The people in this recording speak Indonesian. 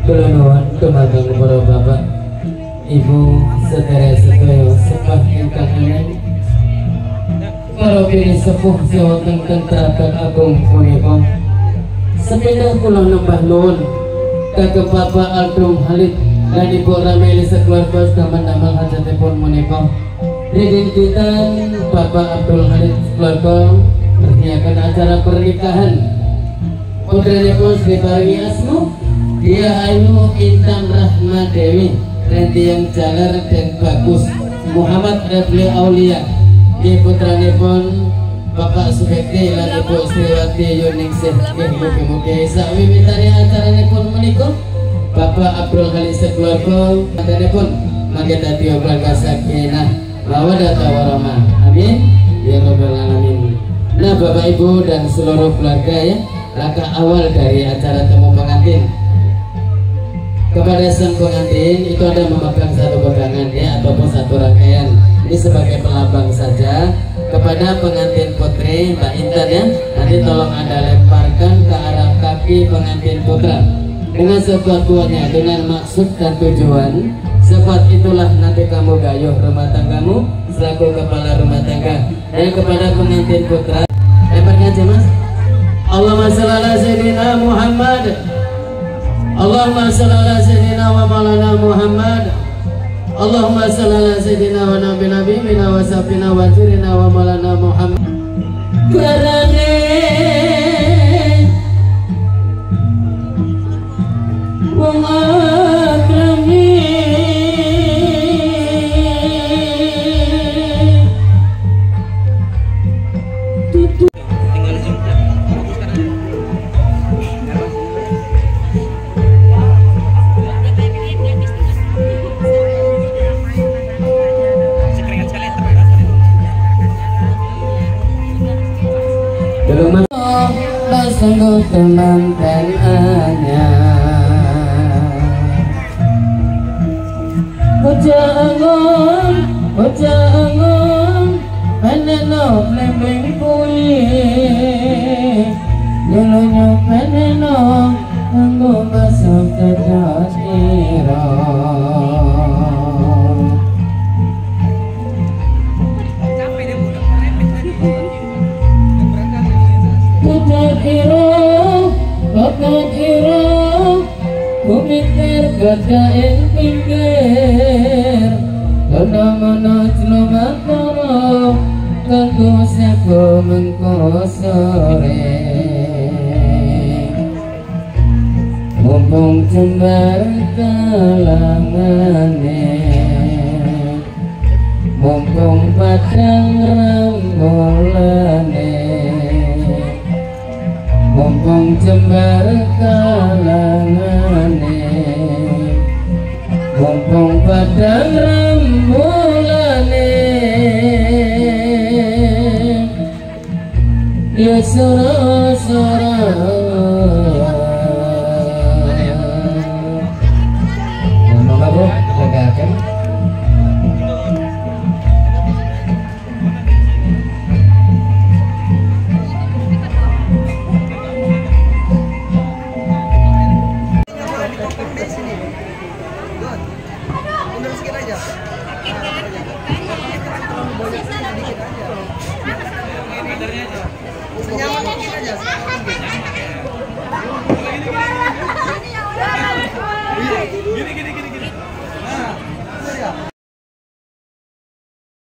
Kula nuwun dumateng para bapak ibu sedherek sedaya sepah ingkang eneng para bini sepuh sewonten Kraton Agung punika. Sepindah kula nembah nuwun kagem Bapak Aldung Halid lan Ibu Rameli sekeluarga damel hajatipun menika. Dinten Bapak Abdul Halid keluarga meresmikan acara pernikahan putrinipun Sri Paringi Asmu Dia Ayu Intan Rahma Dewi Rentiang Jalar dan Bagus Muhammad Refli Aulia di putranipun Bapak Subekti lan Ibu Sriwati Yuningsih. Mugi-mugi sawiwitane acaranipun menika Bapak Abdul Halid sekeluarga panjenenganipun mangke dadi keluarga sakinah mawaddah warahmah. Amin ya rabbal alamin. Nah Bapak Ibu dan seluruh keluarga ya, langkah awal dari acara temu pengantin. Kepada sang pengantin itu ada memegang satu pegangan ya ataupun satu rangkaian. Ini sebagai pelambang saja kepada pengantin putri Mbak Intan ya. Nanti tolong Anda lemparkan ke arah kaki pengantin putra dengan sekuat-kuatnya, dengan maksud dan tujuan. Sekuat itulah nanti kamu gayuh rumah tanggamu selaku kepala rumah tangga. Dan kepada pengantin putra lemparkan aja Mas. Allahumma shalli ala sayyidina Muhammad. Allahumma shalli ala sayyidina wa maulana Muhammad. Allahumma shalli ala sayyidina wa nabiyina wa safina wa jirina wa maulana Muhammad. Karane wong akrami sungguh teman dan anyar Oja angon peneno lembing kuwi nyelonyo peneno nganggo basuh kedas ira Kokat iro kumikir gada ing pinggir kono-kono celomakoro kanggo sego mengko sore mumpung jembar kalangane mumpung padang rambolane mumpung jembar kalangane mumpung padang rambolane ya sora-sora